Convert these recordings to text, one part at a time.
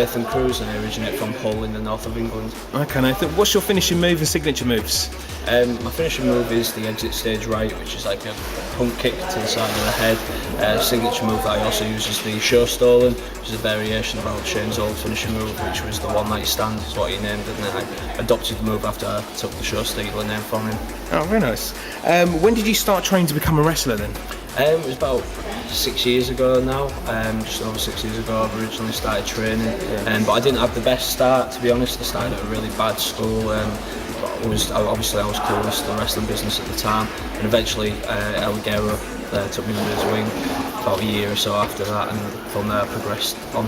Nathan Cruz, and I originate from Hull in the north of England. Okay, Nathan. What's your finishing move and signature moves? My finishing move is the exit stage right, which is like a punt kick to the side of the head. Signature move that I also use is the Show Stealer, which is a variation of Al Shane's old finishing move, which was the one night stand, is what he named it, and then I adopted the move after I took the Show Stealer name from him. Oh, very nice. When did you start training to become a wrestler then? It was about 6 years ago now, just over 6 years ago I originally started training, but I didn't have the best start, to be honest. I started at a really bad school. I was clueless to the wrestling business at the time, and eventually El Guerrero took me under his wing about a year or so after that, and from there I progressed on.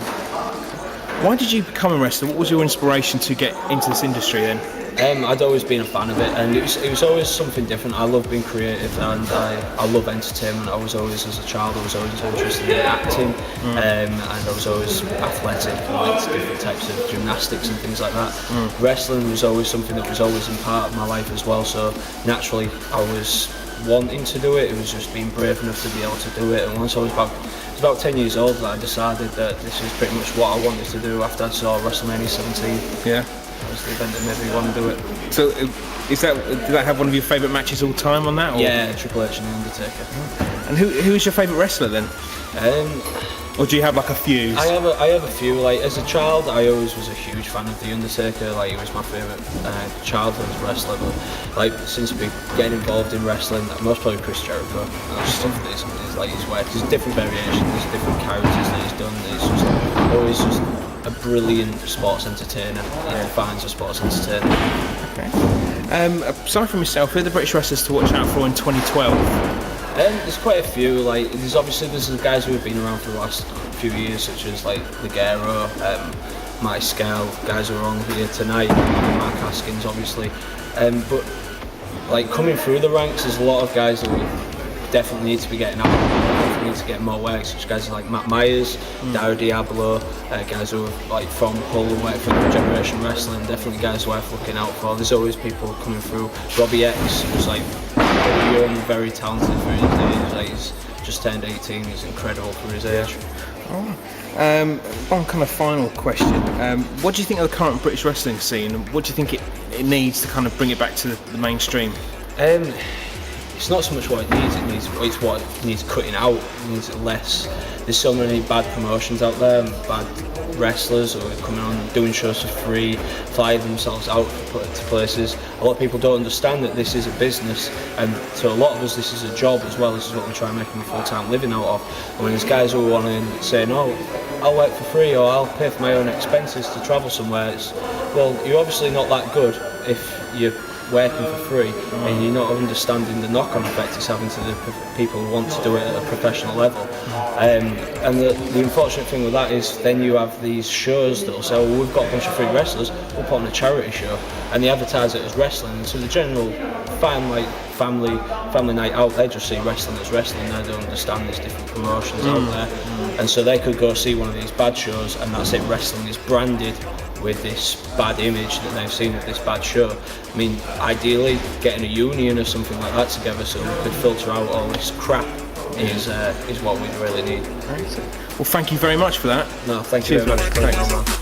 Why did you become a wrestler? What was your inspiration to get into this industry then? I'd always been a fan of it, and it was always something different. I love being creative, and I love entertainment. I was always, as a child, I was always interested in acting, and I was always athletic. I went to different types of gymnastics and things like that. Wrestling was always something that was always in part of my life as well, so naturally I was wanting to do it. It was just being brave enough to be able to do it, and once I was about 10 years old that I decided that this is pretty much what I wanted to do after I saw WrestleMania 17. Yeah. That was the event that made me want to do it. So, did that have one of your favourite matches all time on that? Or? Yeah, Triple H and The Undertaker. And who is your favourite wrestler then? Or do you have like a few? I have a few. Like as a child, I always was a huge fan of The Undertaker. Like he was my favourite childhood wrestler. But like since getting involved in wrestling, most probably Chris Jericho. And stuff that is like his work. There's different variations. There's different characters that he's done. It's just always just a brilliant sports entertainer. He defines a sports entertainer. Okay. Aside from yourself, who are the British wrestlers to watch out for in 2012? There's quite a few. Like there's the guys who have been around for the last few years, such as like Ligero, Mike Scale, guys who are on here tonight, Mark Haskins, obviously. But like coming through the ranks, there's a lot of guys that we definitely need to be getting out. Definitely need to get more work. Such guys like Matt Myers, Dario Diablo, guys who are like from Hull and work for Generation Wrestling. Definitely guys worth looking out for. There's always people coming through. Robbie X was like very young, very talented for his age. Like he's just turned 18. He's incredible for his age. One kind of final question. What do you think of the current British wrestling scene? What do you think it needs to kind of bring it back to the mainstream? It's not so much what it needs, it's what it needs cutting out. It needs less. There's so many bad promotions out there, bad wrestlers who are coming on doing shows for free, flying themselves out to places. A lot of people don't understand that this is a business, and to a lot of us this is a job as well. This is what we try making a full-time living out of. And when there's guys who want to say, no, I'll work for free or I'll pay for my own expenses to travel somewhere, it's, well, you're obviously not that good if you're working for free and you're not understanding the knock-on effect it's having to the people who want to do it at a professional level. And the unfortunate thing with that is then you have these shows that will say, well, we've got a bunch of free wrestlers, we'll put on a charity show, and they advertise it as wrestling, and so the general family night out, they just see wrestling as wrestling. They don't understand there's different promotions out there, and so they could go see one of these bad shows and that's it, wrestling is branded with this bad image that they've seen of this bad show. I mean, ideally getting a union or something like that together so we could filter out all this crap is what we really need. Well, thank you very much for that. No, thank you very much.